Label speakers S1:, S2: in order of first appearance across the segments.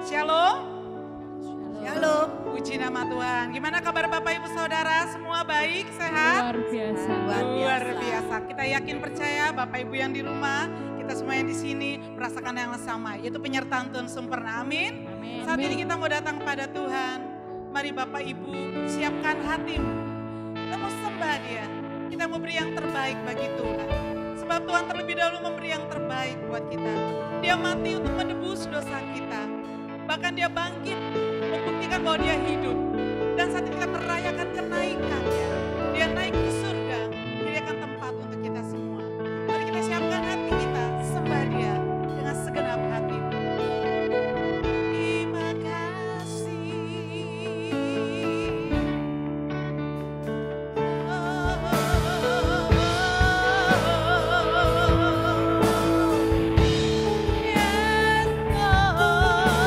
S1: Shalom. Shalom. Puji nama Tuhan. Gimana kabar Bapak Ibu Saudara? Semua baik, sehat?
S2: Luar biasa.
S1: Luar biasa. Kita yakin percaya Bapak Ibu yang di rumah, kita semua yang di sini merasakan yang sama, yaitu penyertaan Tuhan sempurna. Amin.
S2: Amin.
S1: Saat ini kita mau datang kepada Tuhan. Mari Bapak Ibu siapkan hatimu. Kita mau sembah Dia. Kita mau beri yang terbaik bagi Tuhan. Sebab Tuhan terlebih dahulu memberi yang terbaik buat kita. Dia mati untuk menebus dosa kita. Bahkan Dia bangkit, membuktikan bahwa Dia hidup. Dan saat ini kita merayakan kenaikannya. Dia naik ke surga, menyediakan tempat untuk kita semua. Mari kita siapkan hati kita, sembah Dia dengan segenap hati. Terima kasih. Yes, Lord.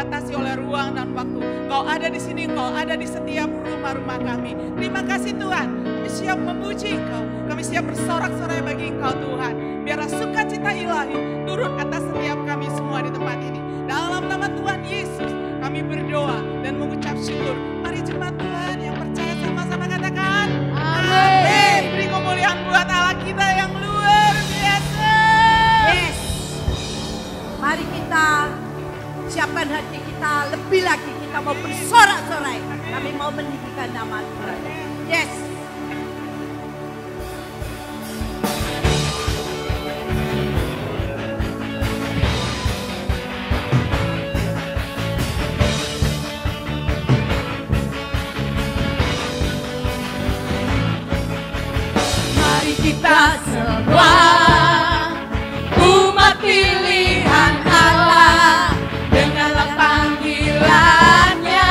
S1: dibatasi oleh ruang dan waktu. Engkau ada di sini, Engkau ada di setiap rumah-rumah kami. Terima kasih Tuhan, kami siap memuji Engkau, kami siap bersorak-sorai bagi Engkau Tuhan. Biarlah sukacita ilahi turun atas setiap kami semua di tempat ini. Dalam nama Tuhan Yesus, kami berdoa dan mengucap syukur. Mari jemaat Tuhan yang percaya sama-sama katakan amin. Beri kemuliaan buat Allah kita yang luar biasa.
S2: Yes. Mari kita siapkan hati kita lebih lagi. Kita mau bersorak-sorai. Kami mau meninggikan nama Tuhan. Yes.
S3: Kita semua umat pilihan Allah, dengarlah panggilannya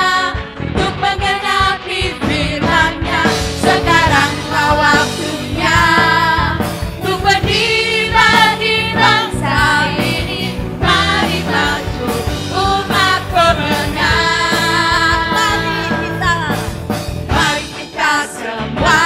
S3: untuk menggenapi firman-Nya. Sekaranglah waktunya untuk berdiri bagi bangsa ini. Mari maju umat pemenang. Mari kita semua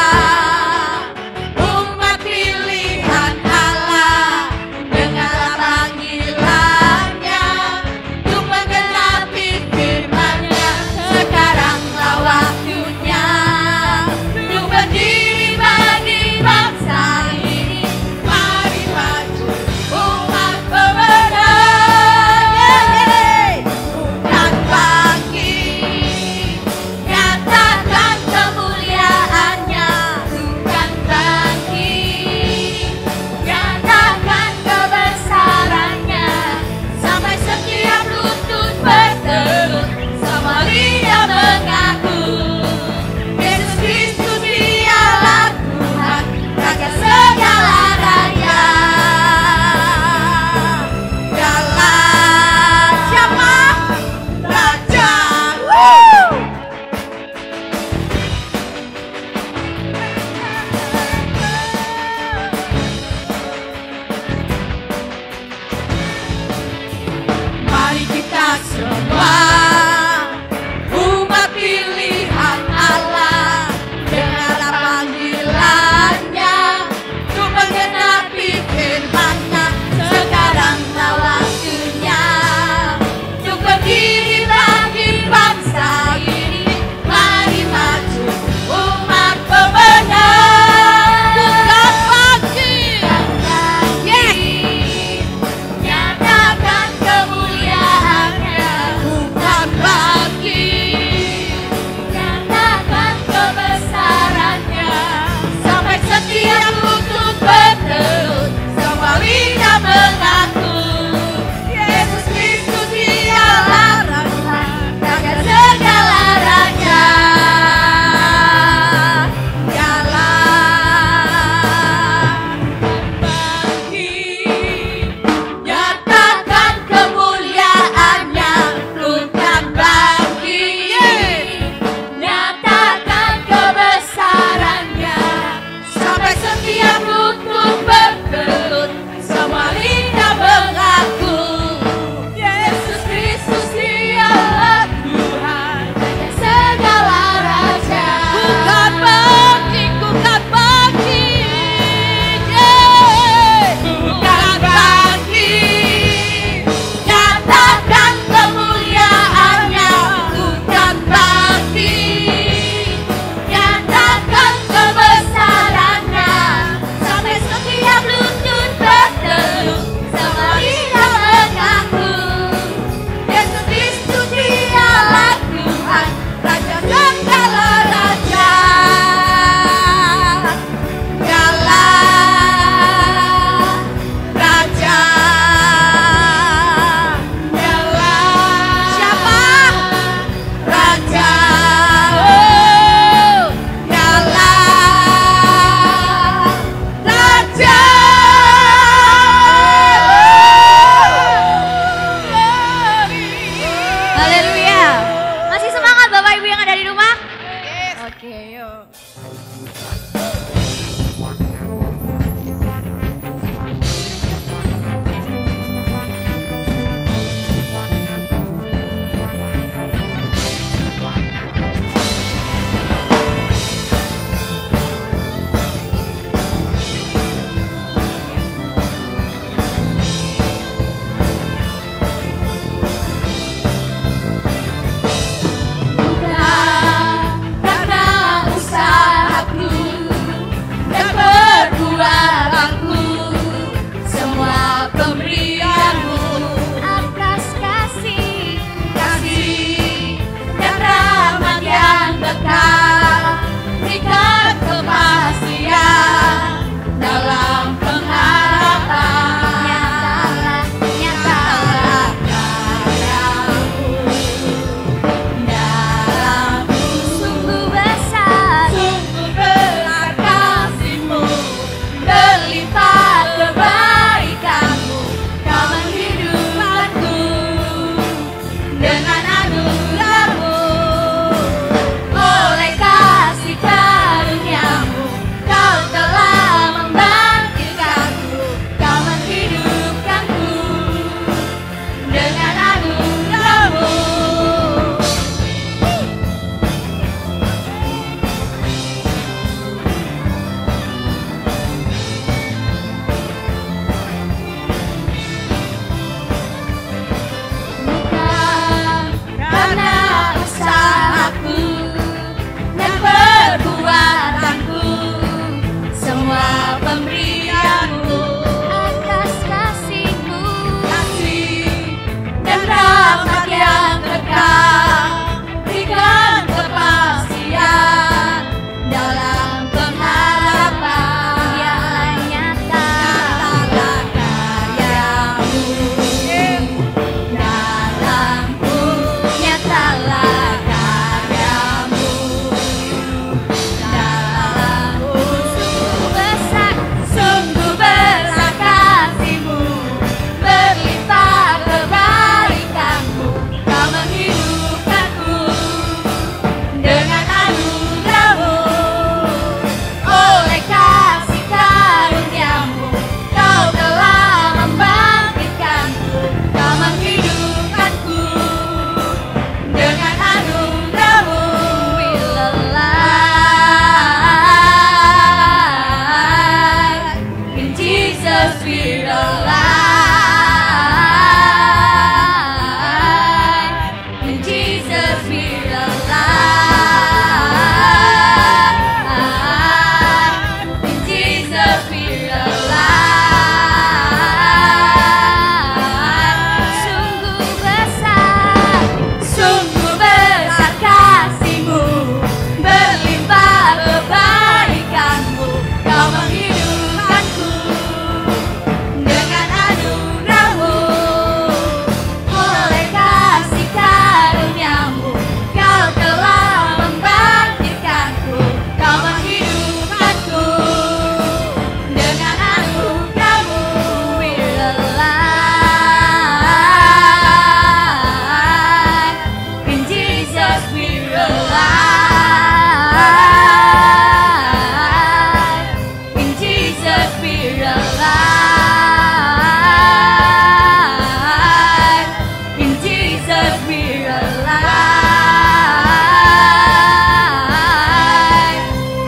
S3: Jesus be alive.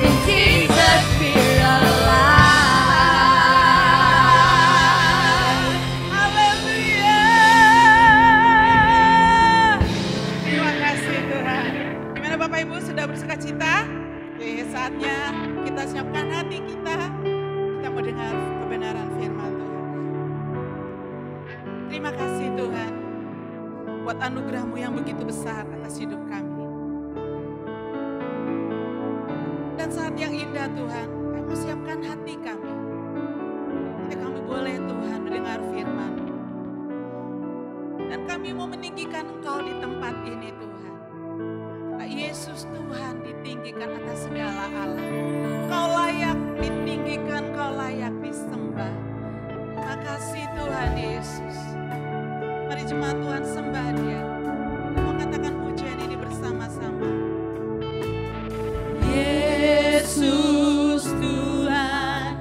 S3: In Jesus be alive.
S1: Haleluya. Terima kasih Tuhan. Gimana Bapak Ibu sudah bersuka cita? Oke, saatnya kita siapkan hati kita. Kita mau dengar kebenaran firman Tuhan. Terima kasih Tuhan buat anugerah-Mu yang begitu besar atas hidup kami. Dan saat yang indah Tuhan, Kamu siapkan hati kami. Ketika kami boleh Tuhan mendengar firman. Dan kami mau meninggikan Engkau di tempat ini Tuhan. Karena Yesus Tuhan ditinggikan atas segala Allah. Kau layak ditinggikan, Kau layak disembah. Terima kasih Tuhan Yesus. Mari jemaat Tuhan sembah Dia. Kita mau katakan pujian ini bersama-sama.
S3: Yesus Tuhan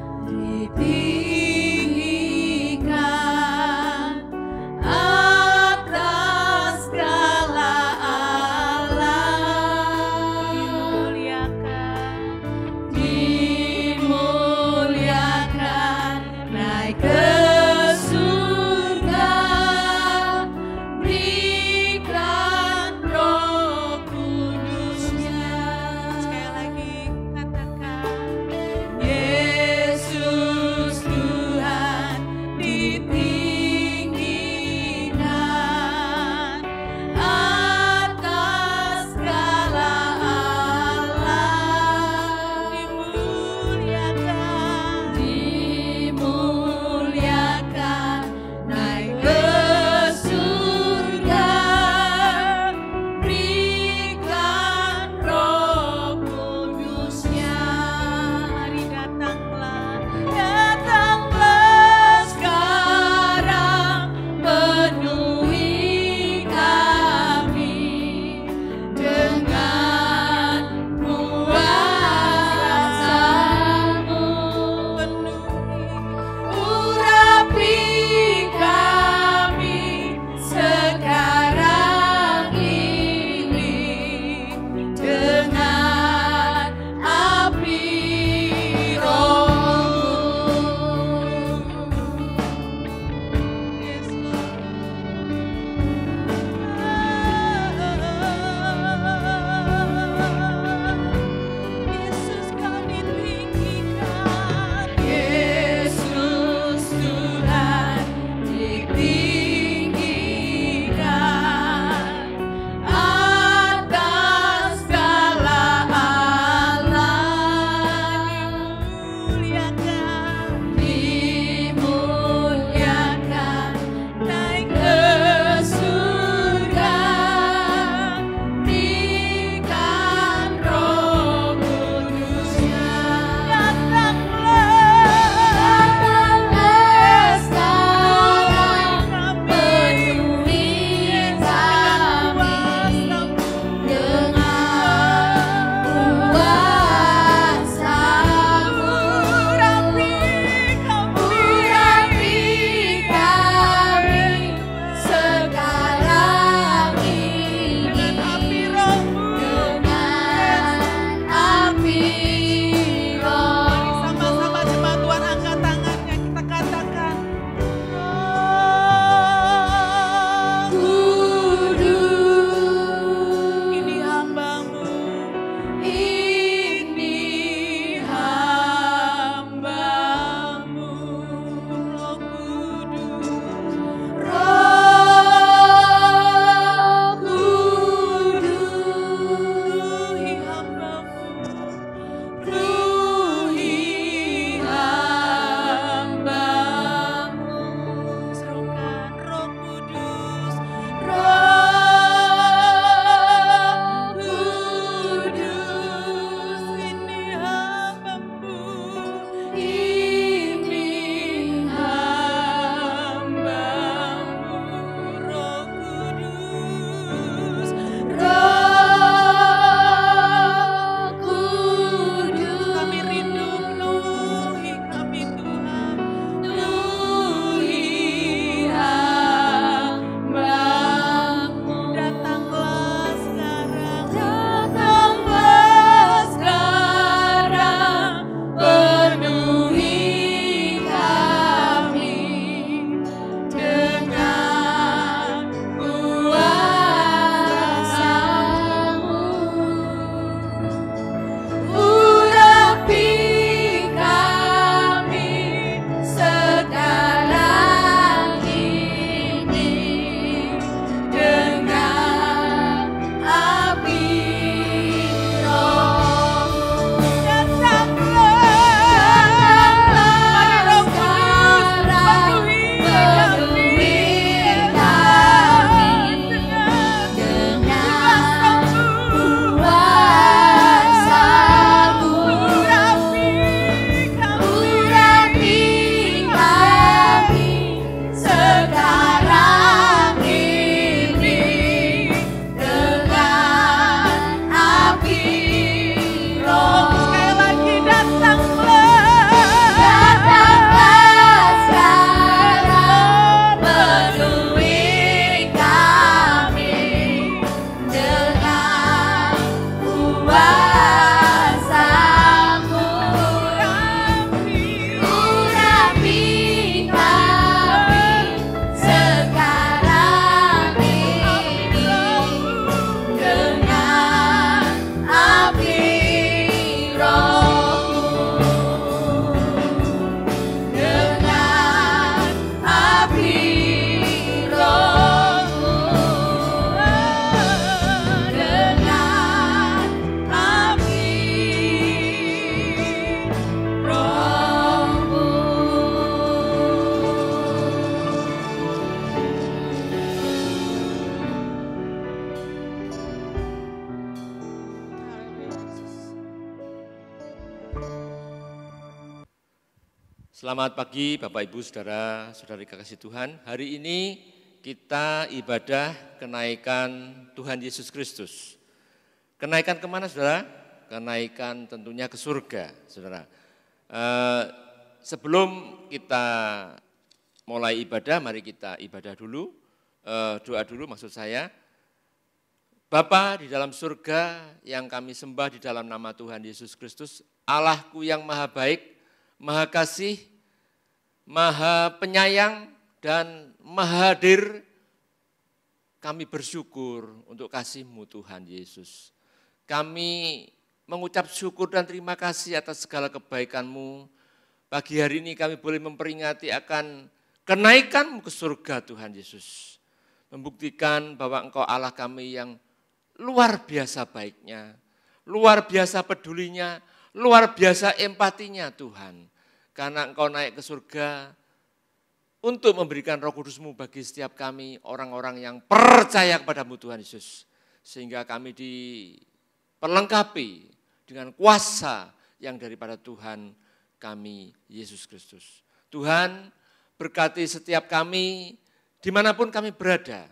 S4: Selamat pagi Bapak Ibu Saudara, Saudari kekasih Tuhan. Hari ini kita ibadah kenaikan Tuhan Yesus Kristus. Kenaikan kemana saudara? Kenaikan tentunya ke surga saudara. Sebelum kita mulai ibadah, mari kita ibadah dulu, doa dulu maksud saya. Bapa di dalam surga yang kami sembah di dalam nama Tuhan Yesus Kristus, Allahku yang maha baik, maha kasih, maha penyayang, dan maha hadir, kami bersyukur untuk kasih-Mu Tuhan Yesus. Kami mengucap syukur dan terima kasih atas segala kebaikan-Mu. Pagi hari ini kami boleh memperingati akan kenaikan-Mu ke surga Tuhan Yesus. Membuktikan bahwa Engkau Allah kami yang luar biasa baiknya, luar biasa pedulinya, luar biasa empatinya Tuhan. Karena Engkau naik ke surga untuk memberikan Roh Kudus-Mu bagi setiap kami, orang-orang yang percaya kepada-Mu Tuhan Yesus. Sehingga kami diperlengkapi dengan kuasa yang daripada Tuhan kami, Yesus Kristus. Tuhan berkati setiap kami dimanapun kami berada.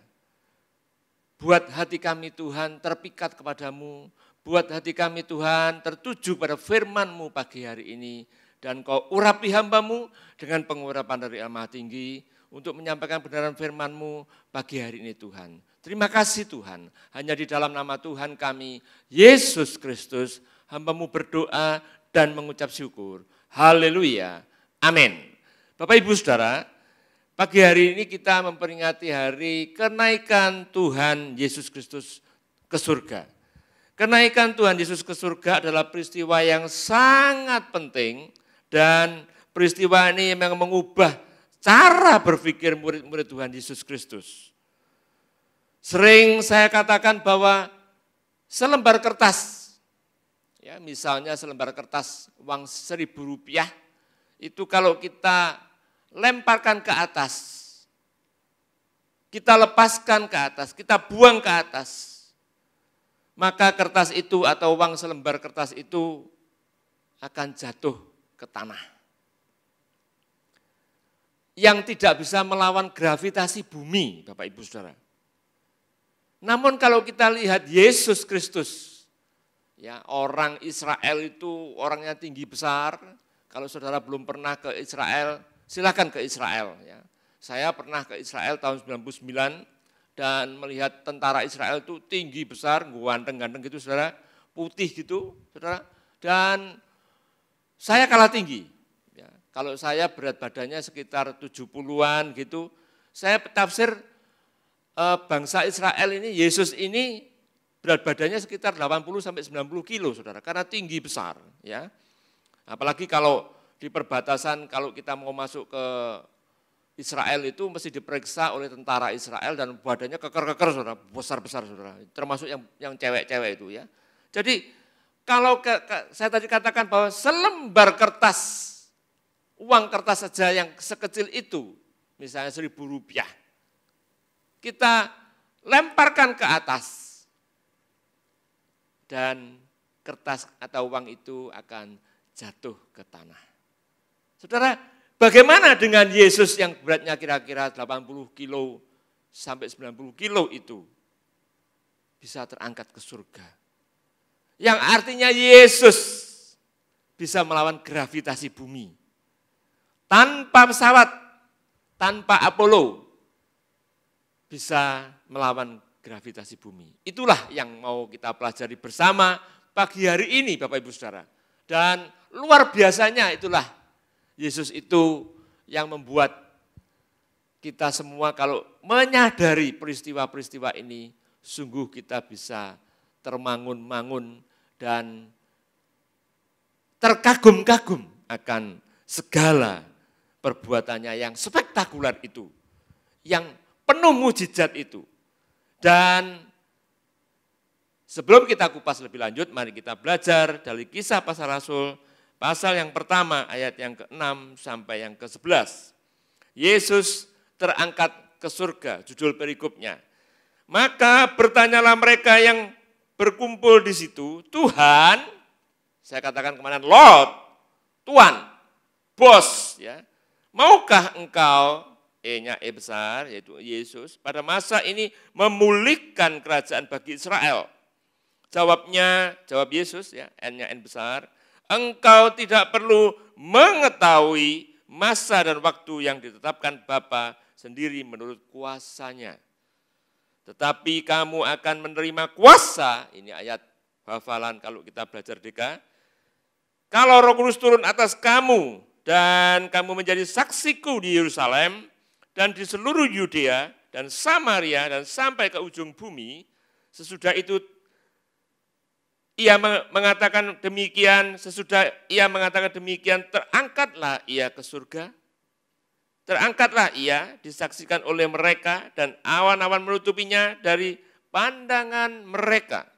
S4: Buat hati kami Tuhan terpikat kepadamu, buat hati kami Tuhan tertuju pada firman-Mu pagi hari ini, dan Kau urapi hamba-Mu dengan pengurapan dari Yang Maha Tinggi untuk menyampaikan kebenaran firman-Mu pagi hari ini Tuhan. Terima kasih Tuhan, hanya di dalam nama Tuhan kami, Yesus Kristus, hamba-Mu berdoa dan mengucap syukur. Haleluya, amin. Bapak Ibu Saudara, pagi hari ini kita memperingati hari kenaikan Tuhan Yesus Kristus ke surga. Kenaikan Tuhan Yesus ke surga adalah peristiwa yang sangat penting dan peristiwa ini memang mengubah cara berpikir murid-murid Tuhan Yesus Kristus. Sering saya katakan bahwa selembar kertas, ya misalnya selembar kertas uang Rp1.000 itu kalau kita lemparkan ke atas, kita lepaskan ke atas, kita buang ke atas, maka kertas itu atau uang selembar kertas itu akan jatuh ke tanah. Yang tidak bisa melawan gravitasi bumi, Bapak Ibu Saudara. Namun kalau kita lihat Yesus Kristus, ya orang Israel itu orangnya tinggi besar. Kalau saudara belum pernah ke Israel, silakan ke Israel. Ya. Saya pernah ke Israel tahun 99 dan melihat tentara Israel itu tinggi besar, ganteng-ganteng gitu saudara, putih gitu saudara. Dan saya kalah tinggi. Ya. Kalau saya berat badannya sekitar 70-an gitu, saya tafsir bangsa Israel ini, Yesus ini berat badannya sekitar 80-90 kilo saudara, karena tinggi besar. Ya. Apalagi kalau di perbatasan, kalau kita mau masuk ke Israel itu mesti diperiksa oleh tentara Israel dan badannya keker-keker saudara, besar-besar saudara, termasuk yang cewek-cewek itu ya. Jadi kalau saya tadi katakan bahwa selembar kertas, uang kertas saja yang sekecil itu, misalnya Rp1.000, kita lemparkan ke atas dan kertas atau uang itu akan jatuh ke tanah. Saudara, bagaimana dengan Yesus yang beratnya kira-kira 80 kilo sampai 90 kilo itu bisa terangkat ke surga? Yang artinya Yesus bisa melawan gravitasi bumi. Tanpa pesawat, tanpa Apollo, bisa melawan gravitasi bumi. Itulah yang mau kita pelajari bersama pagi hari ini Bapak Ibu Saudara. Dan luar biasanya itulah Yesus itu yang membuat kita semua kalau menyadari peristiwa-peristiwa ini, sungguh kita bisa termangun-mangun dan terkagum-kagum akan segala perbuatannya yang spektakuler itu, yang penuh mujizat itu. Dan sebelum kita kupas lebih lanjut, mari kita belajar dari Kisah Para Rasul, pasal yang pertama, ayat yang ke-6 sampai yang ke-11. Yesus terangkat ke surga, judul perikopnya. Maka bertanyalah mereka yang berkumpul di situ, Tuhan, saya katakan kemana, Lord, Tuhan, bos, ya. Maukah engkau, E-nya E besar, yaitu Yesus, pada masa ini memulihkan kerajaan bagi Israel? Jawab Yesus, ya, N-nya N besar, engkau tidak perlu mengetahui masa dan waktu yang ditetapkan Bapa sendiri menurut kuasanya. Tetapi kamu akan menerima kuasa, ini ayat hafalan kalau kita belajar DK, kalau Roh Kudus turun atas kamu dan kamu menjadi saksiku di Yerusalem dan di seluruh Yudea dan Samaria dan sampai ke ujung bumi. Sesudah itu ia mengatakan demikian, terangkatlah ia ke surga. Terangkatlah ia, disaksikan oleh mereka dan awan-awan menutupinya dari pandangan mereka.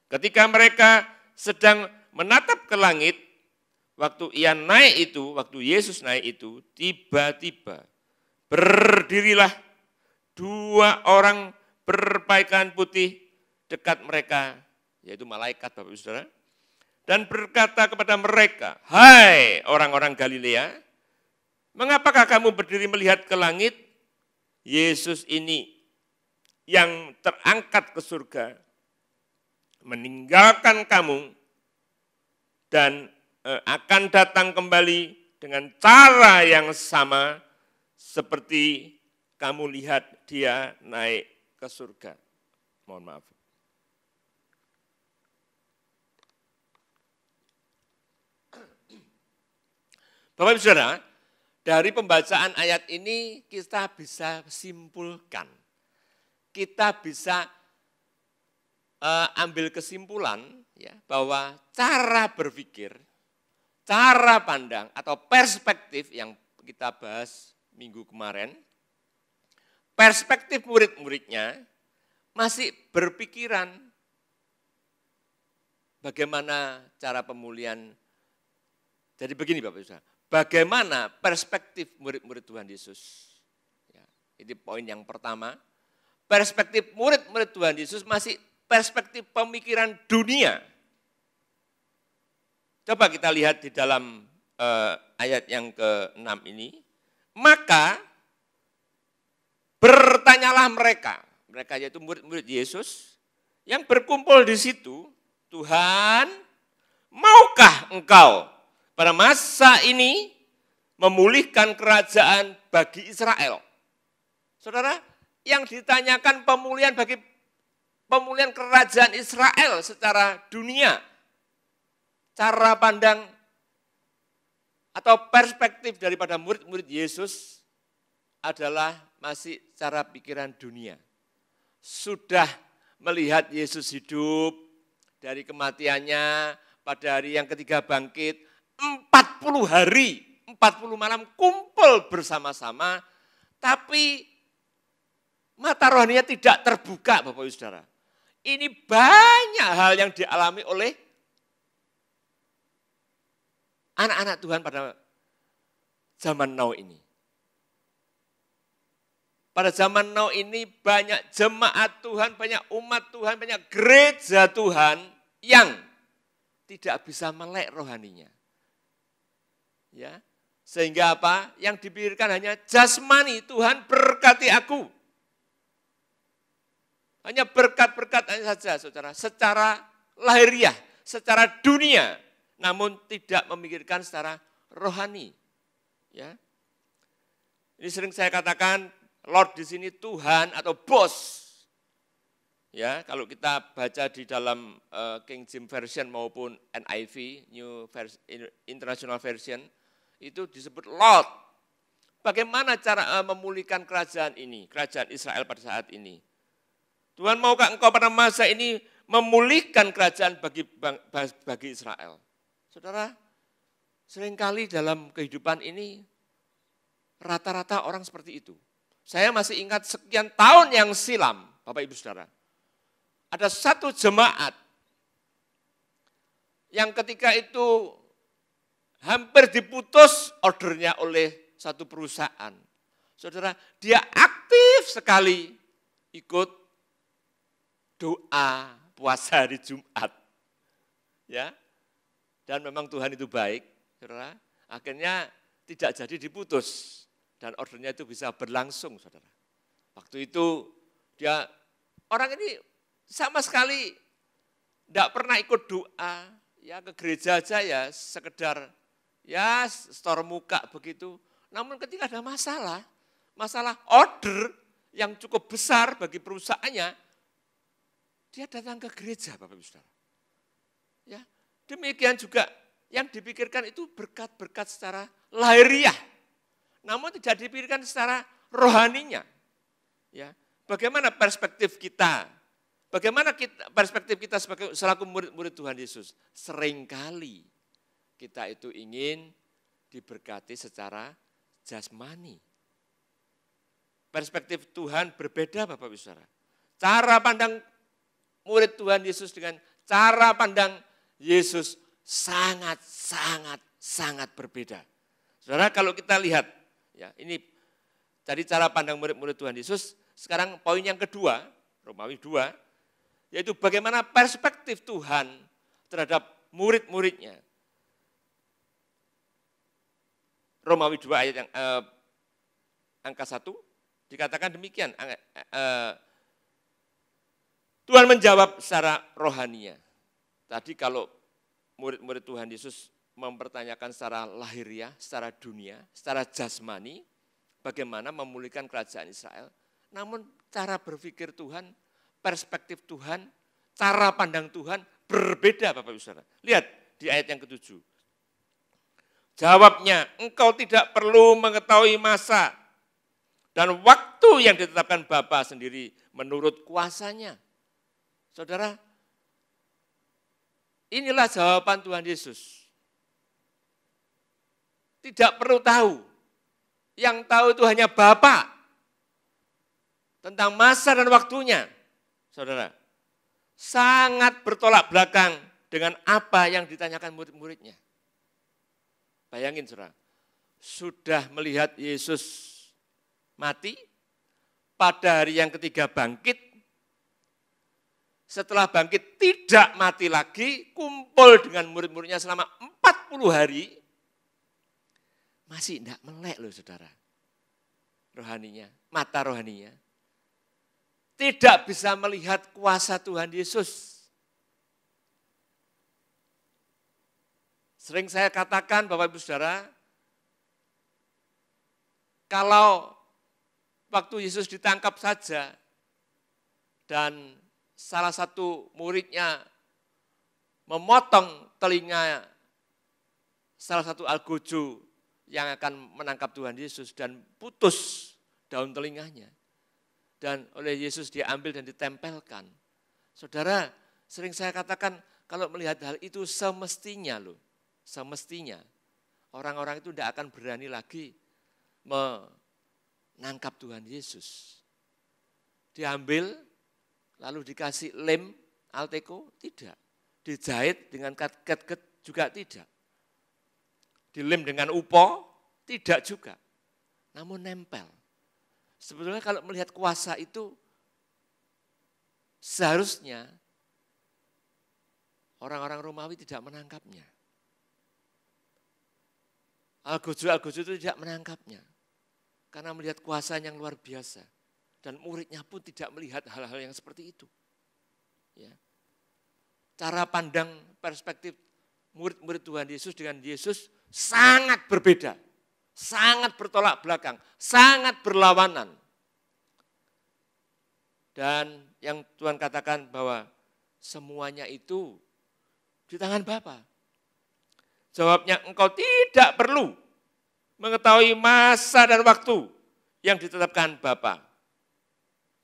S4: Ketika mereka sedang menatap ke langit, waktu Yesus naik itu, tiba-tiba berdirilah 2 orang berpakaian putih dekat mereka, yaitu malaikat, Bapak Ibu Saudara, dan berkata kepada mereka, hai orang-orang Galilea, mengapakah kamu berdiri melihat ke langit? Yesus ini yang terangkat ke surga, meninggalkan kamu dan akan datang kembali dengan cara yang sama seperti kamu lihat dia naik ke surga. Mohon maaf. Bapak Ibu Saudara, dari pembacaan ayat ini kita bisa simpulkan, kita bisa ambil kesimpulan ya, bahwa cara berpikir, cara pandang atau perspektif yang kita bahas minggu kemarin, perspektif murid-muridnya masih berpikiran bagaimana cara pemulihan. Jadi begini Bapak Ibu Saudara, bagaimana perspektif murid-murid Tuhan Yesus? Ya, ini poin yang pertama. Perspektif murid-murid Tuhan Yesus masih perspektif pemikiran dunia. Coba kita lihat di dalam ayat yang ke-6 ini. Maka bertanyalah mereka yaitu murid-murid Yesus yang berkumpul di situ, Tuhan, maukah engkau pada masa ini memulihkan kerajaan bagi Israel? Saudara, yang ditanyakan pemulihan kerajaan Israel secara dunia. Cara pandang atau perspektif daripada murid-murid Yesus adalah masih cara pikiran dunia. Sudah melihat Yesus hidup dari kematiannya pada hari yang ketiga bangkit, 40 hari, 40 malam kumpul bersama-sama, tapi mata rohaninya tidak terbuka Bapak Ibu Saudara. Ini banyak hal yang dialami oleh anak-anak Tuhan pada zaman now ini. Pada zaman now ini banyak jemaat Tuhan, banyak umat Tuhan, banyak gereja Tuhan yang tidak bisa melek rohaninya. Ya, sehingga apa? Yang dipikirkan hanya jasmani, Tuhan berkati aku. Hanya berkat-berkat saja saudara, secara lahiriah, secara dunia, namun tidak memikirkan secara rohani. Ya. Ini sering saya katakan, Lord di sini Tuhan atau bos. Ya, kalau kita baca di dalam King James Version maupun NIV, New International Version, itu disebut Lord. Bagaimana cara memulihkan kerajaan ini, kerajaan Israel pada saat ini? Tuhan, maukah engkau pada masa ini memulihkan kerajaan bagi Israel? Saudara, seringkali dalam kehidupan ini rata-rata orang seperti itu. Saya masih ingat sekian tahun yang silam, Bapak Ibu Saudara. Ada satu jemaat yang ketika itu hampir diputus ordernya oleh satu perusahaan. Saudara, dia aktif sekali ikut doa puasa hari Jumat. Ya. Dan memang Tuhan itu baik, Saudara. Akhirnya tidak jadi diputus dan ordernya itu bisa berlangsung, saudara. Waktu itu orang ini sama sekali tidak pernah ikut doa, ya ke gereja aja ya sekedar ya store muka begitu. Namun ketika ada masalah order yang cukup besar bagi perusahaannya, dia datang ke gereja, Bapak Ibu Saudara. Ya, demikian juga yang dipikirkan itu berkat-berkat secara lahiriah, namun tidak dipikirkan secara rohaninya. Ya, bagaimana perspektif kita? Bagaimana perspektif kita selaku murid-murid Tuhan Yesus? Seringkali kita itu ingin diberkati secara jasmani. Perspektif Tuhan berbeda, Bapak Ibu Saudara. Cara pandang murid Tuhan Yesus dengan cara pandang Yesus sangat berbeda. Saudara, kalau kita lihat, ya ini tadi cara pandang murid-murid Tuhan Yesus. Sekarang poin yang kedua, Romawi 2, yaitu bagaimana perspektif Tuhan terhadap murid-muridnya. Romawi 2 ayat yang angka 1 dikatakan demikian. Tuhan menjawab secara rohaninya. Tadi kalau murid-murid Tuhan Yesus mempertanyakan secara lahiriah, secara dunia, secara jasmani, bagaimana memulihkan kerajaan Israel. Namun cara berpikir Tuhan, perspektif Tuhan, cara pandang Tuhan berbeda, Bapak Ibu Saudara. Lihat di ayat yang ke-7. Jawabnya, engkau tidak perlu mengetahui masa dan waktu yang ditetapkan Bapa sendiri menurut kuasanya. Saudara, inilah jawaban Tuhan Yesus. Tidak perlu tahu. Yang tahu itu hanya Bapa. Tentang masa dan waktunya. Saudara, sangat bertolak belakang dengan apa yang ditanyakan murid-muridnya. Bayangin saudara, sudah melihat Yesus mati, pada hari yang ketiga bangkit, setelah bangkit tidak mati lagi, kumpul dengan murid-muridnya selama 40 hari, masih tidak melek loh saudara, rohaninya, mata rohaninya. Tidak bisa melihat kuasa Tuhan Yesus. Sering saya katakan Bapak Ibu Saudara, kalau waktu Yesus ditangkap saja dan salah satu muridnya memotong telinga salah satu algojo yang akan menangkap Tuhan Yesus dan putus daun telinganya. Dan oleh Yesus diambil dan ditempelkan. Saudara, sering saya katakan kalau melihat hal itu semestinya orang-orang itu tidak akan berani lagi menangkap Tuhan Yesus. Diambil, lalu dikasih lem, alteko, tidak. Dijahit dengan ket-ket juga tidak. Dilem dengan upo, tidak juga. Namun nempel. Sebetulnya kalau melihat kuasa itu, seharusnya orang-orang Romawi tidak menangkapnya. Algojo-algojo itu tidak menangkapnya. Karena melihat kuasa yang luar biasa. Dan muridnya pun tidak melihat hal-hal yang seperti itu. Ya. Cara pandang perspektif murid-murid Tuhan Yesus dengan Yesus sangat berbeda. Sangat bertolak belakang, sangat berlawanan. Dan yang Tuhan katakan bahwa semuanya itu di tangan Bapa. Jawabnya, engkau tidak perlu mengetahui masa dan waktu yang ditetapkan Bapa.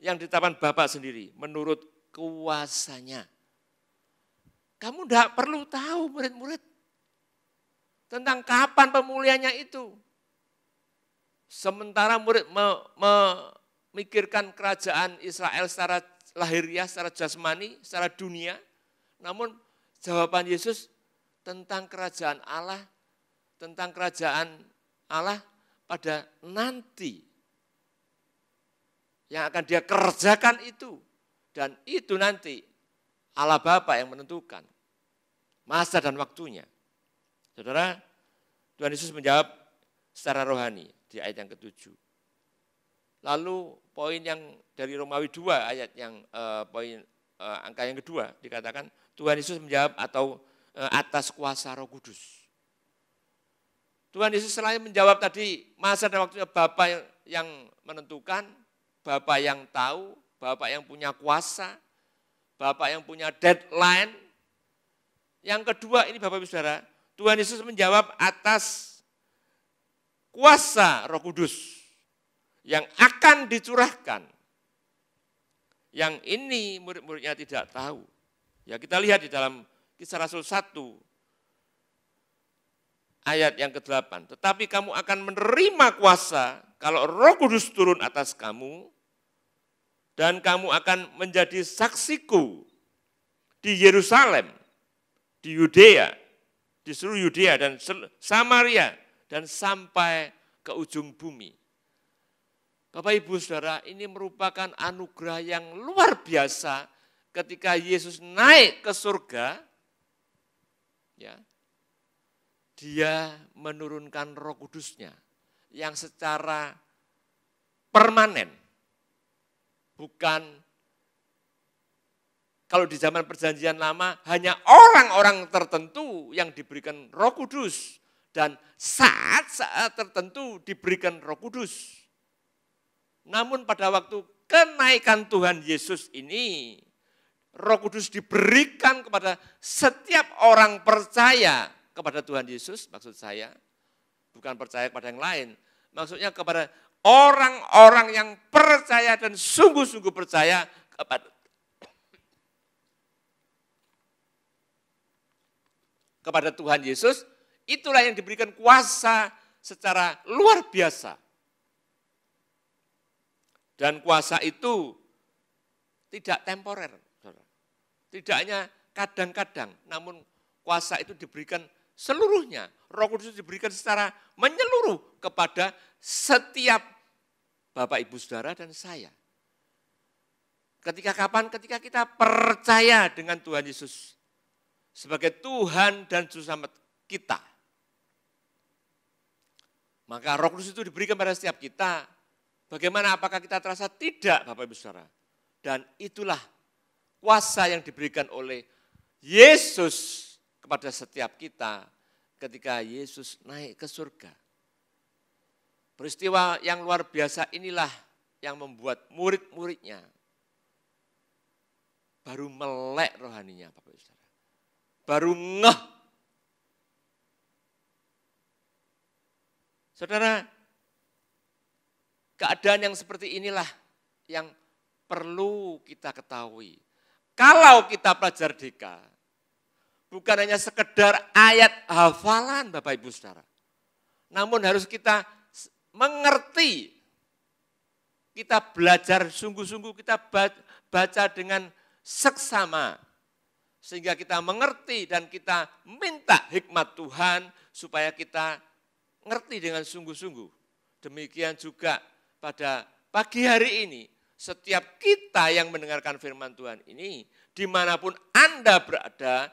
S4: Yang ditetapkan Bapa sendiri menurut kuasanya. Kamu tidak perlu tahu murid-murid tentang kapan pemulihannya itu. Sementara murid memikirkan kerajaan Israel secara lahiriah, secara jasmani, secara dunia. Namun jawaban Yesus tentang kerajaan Allah pada nanti. Yang akan dia kerjakan itu. Dan itu nanti Allah Bapa yang menentukan masa dan waktunya. Saudara, Tuhan Yesus menjawab secara rohani di ayat yang ke-7. Lalu poin yang dari Romawi 2 ayat yang angka yang kedua dikatakan Tuhan Yesus menjawab atau atas kuasa Roh Kudus. Tuhan Yesus selain menjawab tadi masa dan waktunya Bapa yang menentukan, Bapa yang tahu, Bapa yang punya kuasa, Bapa yang punya deadline. Yang kedua ini Bapak Ibu Saudara, Tuhan Yesus menjawab atas kuasa Roh Kudus yang akan dicurahkan. Yang ini murid-muridnya tidak tahu. Ya kita lihat di dalam Kisah Rasul 1 ayat yang ke-8. Tetapi kamu akan menerima kuasa kalau Roh Kudus turun atas kamu dan kamu akan menjadi saksiku di Yerusalem, di Yudea, di seluruh Yudea dan Samaria dan sampai ke ujung bumi. Bapak Ibu Saudara, ini merupakan anugerah yang luar biasa ketika Yesus naik ke surga. Ya, Dia menurunkan Roh Kudus-Nya yang secara permanen. Bukan kalau di zaman Perjanjian Lama hanya orang-orang tertentu yang diberikan Roh Kudus dan saat-saat tertentu diberikan Roh Kudus. Namun pada waktu kenaikan Tuhan Yesus ini, Roh Kudus diberikan kepada setiap orang percaya kepada Tuhan Yesus, maksud saya, bukan percaya kepada yang lain. Maksudnya kepada orang-orang yang percaya dan sungguh-sungguh percaya kepada Tuhan Yesus, itulah yang diberikan kuasa secara luar biasa. Dan kuasa itu tidak temporer. Tidak hanya kadang-kadang, namun kuasa itu diberikan seluruhnya. Roh Kudus diberikan secara menyeluruh kepada setiap Bapak Ibu Saudara dan saya. Ketika kapan? Ketika kita percaya dengan Tuhan Yesus sebagai Tuhan dan Juru Selamat kita. Maka Roh Kudus itu diberikan pada setiap kita. Bagaimana, apakah kita terasa? Tidak, Bapak Ibu Saudara. Dan itulah kuasa yang diberikan oleh Yesus kepada setiap kita ketika Yesus naik ke surga. Peristiwa yang luar biasa inilah yang membuat murid-muridnya baru melek rohaninya, Bapak Ibu Saudara. Baru ngeh. Saudara, keadaan yang seperti inilah yang perlu kita ketahui. Kalau kita pelajar DK, bukan hanya sekedar ayat hafalan Bapak Ibu Saudara. Namun harus kita mengerti, kita belajar sungguh-sungguh, kita baca dengan seksama. Sehingga kita mengerti dan kita minta hikmat Tuhan supaya kita ngerti dengan sungguh-sungguh. Demikian juga pada pagi hari ini, setiap kita yang mendengarkan firman Tuhan ini, dimanapun Anda berada,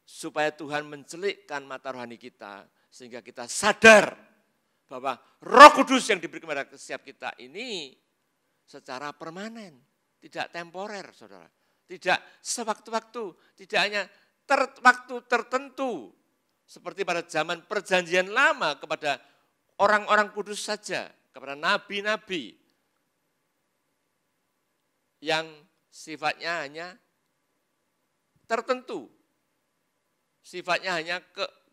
S4: supaya Tuhan mencelikkan mata rohani kita, sehingga kita sadar bahwa Roh Kudus yang diberikan kepada setiap kita ini secara permanen, tidak temporer, saudara. Tidak sewaktu-waktu, tidak hanya waktu tertentu, seperti pada zaman Perjanjian Lama kepada orang-orang kudus saja, kepada nabi-nabi, yang sifatnya hanya tertentu, sifatnya hanya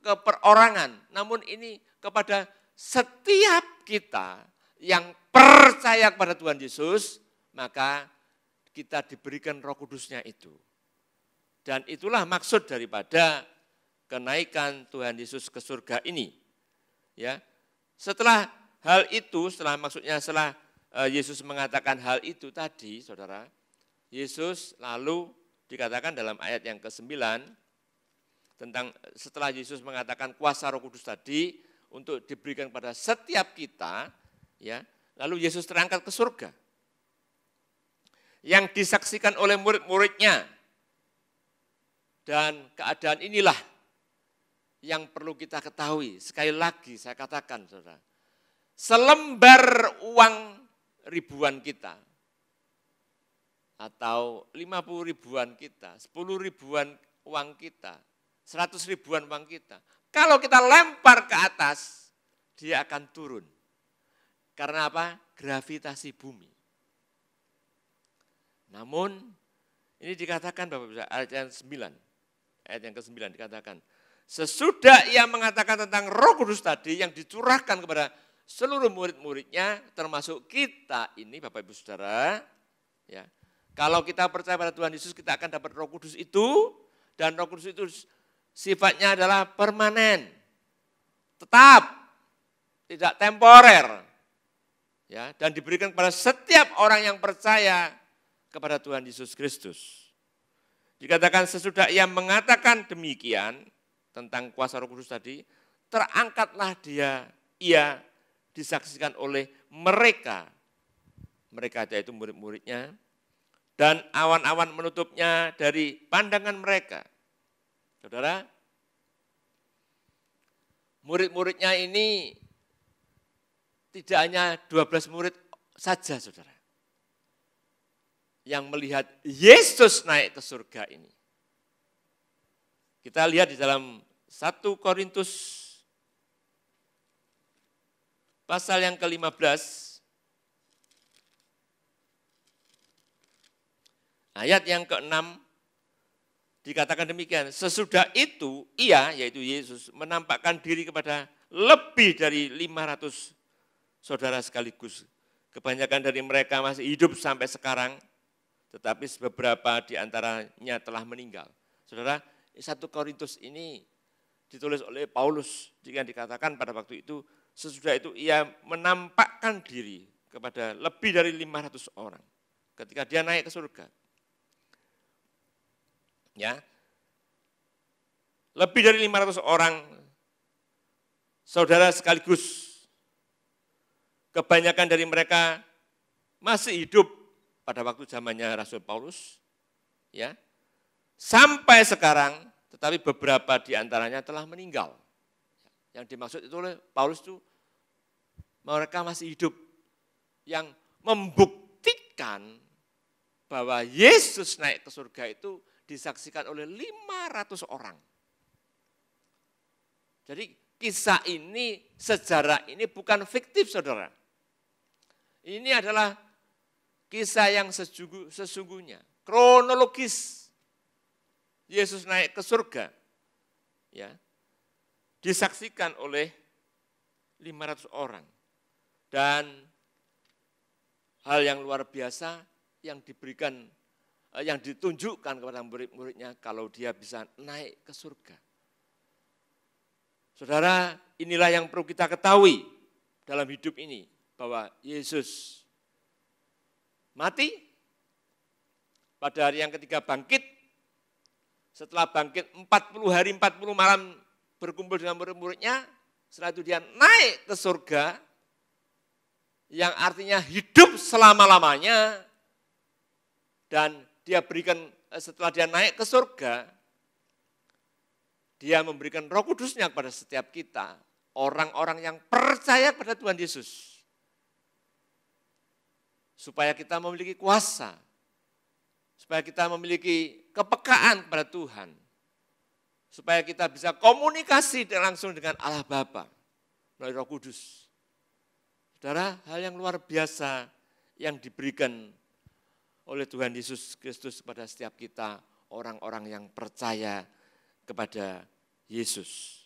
S4: keperorangan. Namun ini kepada setiap kita yang percaya kepada Tuhan Yesus, maka kita diberikan Roh Kudus-Nya itu. Dan itulah maksud daripada kenaikan Tuhan Yesus ke surga ini. Ya. Setelah hal itu, setelah Yesus mengatakan hal itu tadi, saudara, Yesus lalu dikatakan dalam ayat yang ke-9, tentang setelah Yesus mengatakan kuasa Roh Kudus tadi untuk diberikan pada setiap kita, ya, lalu Yesus terangkat ke surga. Yang disaksikan oleh murid-muridnya. Dan keadaan inilah yang perlu kita ketahui. Sekali lagi saya katakan, saudara, selembar uang ribuan kita, atau 50 ribuan kita, 10 ribuan uang kita, 100 ribuan uang kita, kalau kita lempar ke atas, dia akan turun. Karena apa? Gravitasi bumi. Namun, ini dikatakan Bapak Ibu, ayat yang 9, ayat yang ke-9 dikatakan, sesudah ia mengatakan tentang Roh Kudus tadi yang dicurahkan kepada seluruh murid-muridnya, termasuk kita ini Bapak Ibu Saudara, ya. Kalau kita percaya pada Tuhan Yesus, kita akan dapat Roh Kudus itu, dan Roh Kudus itu sifatnya adalah permanen, tetap, tidak temporer, ya, dan diberikan kepada setiap orang yang percaya kepada Tuhan Yesus Kristus. Dikatakan sesudah ia mengatakan demikian tentang kuasa Roh Kudus tadi, terangkatlah ia disaksikan oleh mereka yaitu murid-muridnya, dan awan-awan menutupnya dari pandangan mereka. Saudara, murid-muridnya ini tidak hanya 12 murid saja, saudara, yang melihat Yesus naik ke surga ini. Kita lihat di dalam 1 Korintus pasal yang ke-15, ayat yang ke-6, dikatakan demikian, sesudah itu ia, yaitu Yesus, menampakkan diri kepada lebih dari 500 saudara sekaligus. Kebanyakan dari mereka masih hidup sampai sekarang, tetapi beberapa di antaranya telah meninggal. Saudara, 1 Korintus ini ditulis oleh Paulus, jika dikatakan pada waktu itu, sesudah itu ia menampakkan diri kepada lebih dari 500 orang ketika dia naik ke surga. Ya, lebih dari 500 orang saudara sekaligus. Kebanyakan dari mereka masih hidup pada waktu zamannya Rasul Paulus, ya, sampai sekarang, tetapi beberapa di antaranya telah meninggal. Yang dimaksud itu oleh Paulus itu mereka masih hidup, yang membuktikan bahwa Yesus naik ke surga itu disaksikan oleh 500 orang. Jadi kisah ini, sejarah ini bukan fiktif, saudara. Ini adalah kisah yang sesungguhnya, kronologis. Yesus naik ke surga, ya, disaksikan oleh 500 orang. Dan hal yang luar biasa yang diberikan, yang ditunjukkan kepada murid-muridnya kalau dia bisa naik ke surga. Saudara, inilah yang perlu kita ketahui dalam hidup ini, bahwa Yesus mati, pada hari yang ketiga bangkit, setelah bangkit 40 hari 40 malam berkumpul dengan murid-muridnya, setelah itu dia naik ke surga, yang artinya hidup selama-lamanya, dan dia berikan, setelah dia naik ke surga, dia memberikan Roh Kudusnya kepada setiap kita, orang-orang yang percaya kepada Tuhan Yesus, supaya kita memiliki kuasa, supaya kita memiliki kepekaan kepada Tuhan, supaya kita bisa komunikasi langsung dengan Allah Bapa melalui Roh Kudus. Saudara, hal yang luar biasa yang diberikan oleh Tuhan Yesus Kristus kepada setiap kita, orang-orang yang percaya kepada Yesus.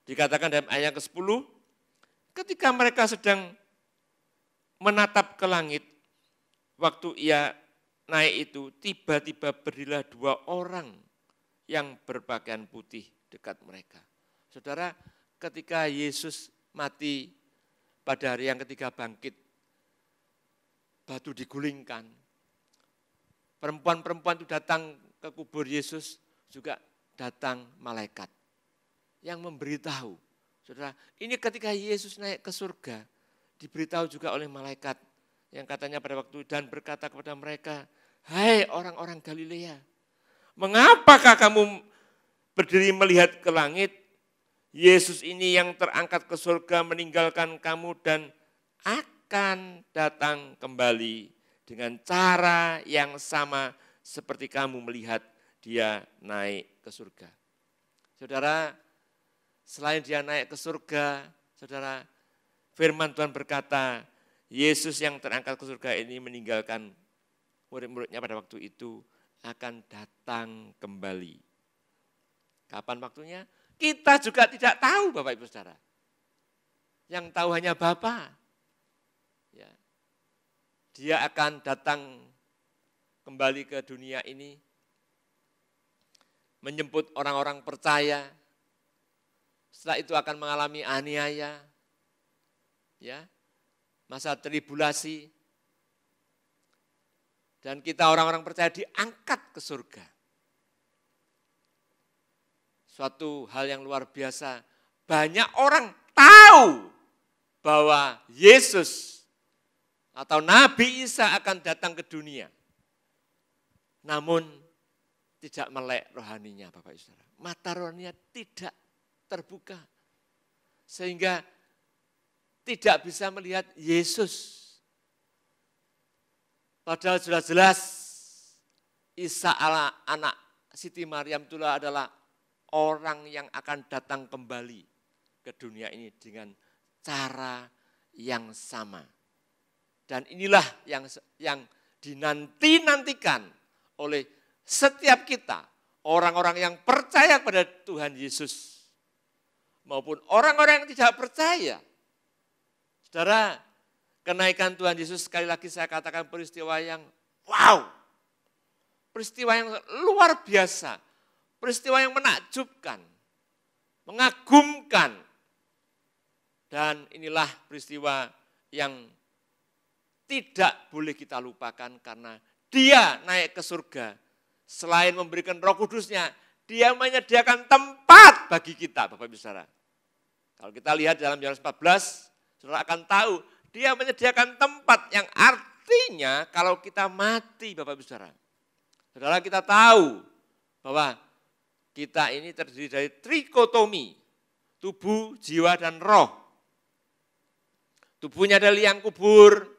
S4: Dikatakan dalam ayat ke-10, ketika mereka sedang menatap ke langit, waktu ia naik itu, tiba-tiba berdirilah 2 orang yang berpakaian putih dekat mereka. Saudara, ketika Yesus mati pada hari yang ketiga bangkit, batu digulingkan. Perempuan-perempuan itu datang ke kubur Yesus, juga datang malaikat yang memberitahu. Saudara, ini ketika Yesus naik ke surga, diberitahu juga oleh malaikat yang katanya pada waktu dan berkata kepada mereka, hai orang-orang Galilea, mengapakah kamu berdiri melihat ke langit, Yesus ini yang terangkat ke surga meninggalkan kamu dan akan datang kembali dengan cara yang sama seperti kamu melihat dia naik ke surga. Saudara, selain dia naik ke surga, saudara, firman Tuhan berkata, Yesus yang terangkat ke surga ini meninggalkan murid-muridnya pada waktu itu akan datang kembali. Kapan waktunya? Kita juga tidak tahu, Bapak Ibu Saudara. Yang tahu hanya Bapa. Ya. Dia akan datang kembali ke dunia ini, menjemput orang-orang percaya. Setelah itu akan mengalami aniaya, ya, masa tribulasi. Dan kita orang-orang percaya diangkat ke surga. Suatu hal yang luar biasa, banyak orang tahu bahwa Yesus atau Nabi Isa akan datang ke dunia. Namun tidak melek rohaninya, Bapak Ibu Saudara. Mata rohaninya tidak terbuka. Sehingga tidak bisa melihat Yesus. Padahal sudah jelas Isa anak Siti Maryam itulah adalah orang yang akan datang kembali ke dunia ini dengan cara yang sama. Dan inilah yang dinanti-nantikan oleh setiap kita, orang-orang yang percaya pada Tuhan Yesus, maupun orang-orang yang tidak percaya. Saudara, kenaikan Tuhan Yesus sekali lagi saya katakan peristiwa yang wow, peristiwa yang luar biasa, peristiwa yang menakjubkan, mengagumkan. Dan inilah peristiwa yang tidak boleh kita lupakan karena dia naik ke surga. Selain memberikan Roh Kudusnya, dia menyediakan tempat bagi kita, Bapak Ibu Saudara. Kalau kita lihat dalam Yohanes 14, saudara akan tahu dia menyediakan tempat yang artinya kalau kita mati, Bapak Ibu Saudara. Saudara, kita tahu bahwa kita ini terdiri dari trikotomi, tubuh, jiwa, dan roh. Tubuhnya ada liang kubur.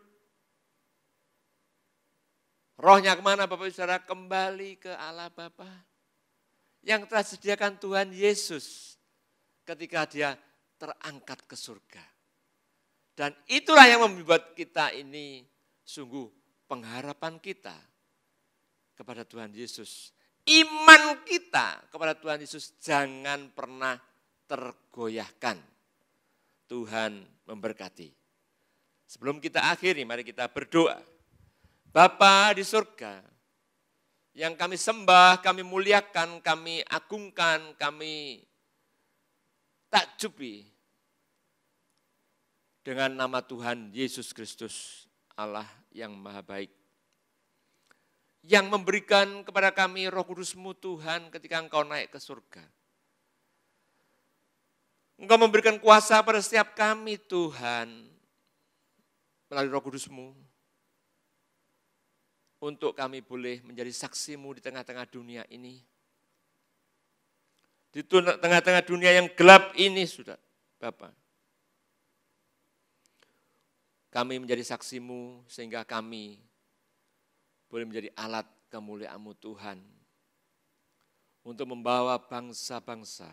S4: Rohnya kemana, Bapak Ibu Saudara? Kembali ke Allah Bapa yang telah sediakan Tuhan Yesus ketika dia terangkat ke surga. Dan itulah yang membuat kita ini sungguh pengharapan kita kepada Tuhan Yesus. Iman kita kepada Tuhan Yesus jangan pernah tergoyahkan. Tuhan memberkati. Sebelum kita akhiri, mari kita berdoa. Bapa di surga, yang kami sembah, kami muliakan, kami agungkan, kami takjubi dengan nama Tuhan Yesus Kristus, Allah yang maha baik. Yang memberikan kepada kami Roh Kudus-Mu Tuhan ketika Engkau naik ke surga. Engkau memberikan kuasa pada setiap kami Tuhan, melalui Roh Kudus-Mu, untuk kami boleh menjadi saksi-Mu di tengah-tengah dunia ini. Di tengah-tengah dunia yang gelap ini, sudah Bapak. Kami menjadi saksi-Mu sehingga kami boleh menjadi alat kemuliaan-Mu Tuhan. Untuk membawa bangsa-bangsa.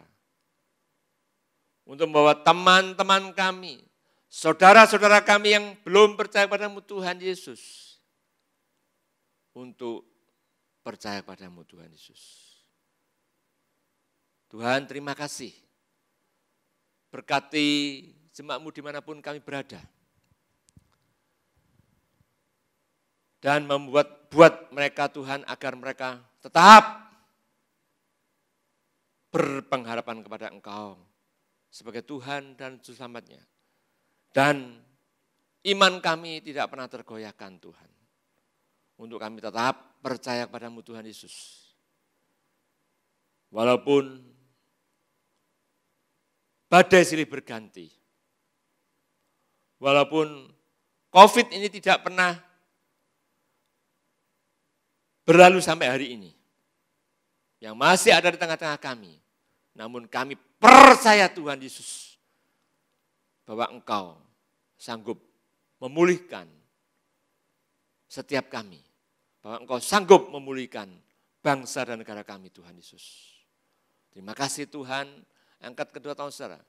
S4: Untuk membawa teman-teman kami, saudara-saudara kami yang belum percaya pada-Mu Tuhan Yesus. Untuk percaya pada-Mu Tuhan Yesus. Tuhan, terima kasih. Berkati jemaat-Mu dimanapun kami berada. Dan buat mereka Tuhan agar mereka tetap berpengharapan kepada Engkau sebagai Tuhan dan Juru Selamatnya. Dan iman kami tidak pernah tergoyahkan Tuhan. Untuk kami tetap percaya kepada-Mu Tuhan Yesus. Walaupun badai silih berganti. Walaupun COVID ini tidak pernah berlalu sampai hari ini. Yang masih ada di tengah-tengah kami. Namun kami percaya Tuhan Yesus bahwa Engkau sanggup memulihkan setiap kami. Bahwa Engkau sanggup memulihkan bangsa dan negara kami, Tuhan Yesus. Terima kasih Tuhan. Angkat kedua tangan saudara.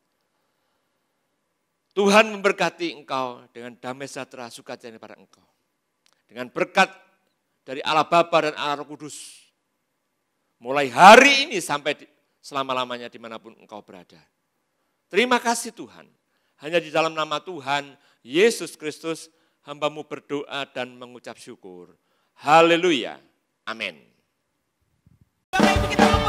S4: Tuhan memberkati engkau dengan damai sejahtera sukacita pada engkau. Dengan berkat dari Allah Bapa dan Allah Roh Kudus. Mulai hari ini sampai selama-lamanya dimanapun engkau berada. Terima kasih Tuhan. Hanya di dalam nama Tuhan Yesus Kristus hamba-Mu berdoa dan mengucap syukur. Haleluya. Amin.
S1: Bapak Ibu kita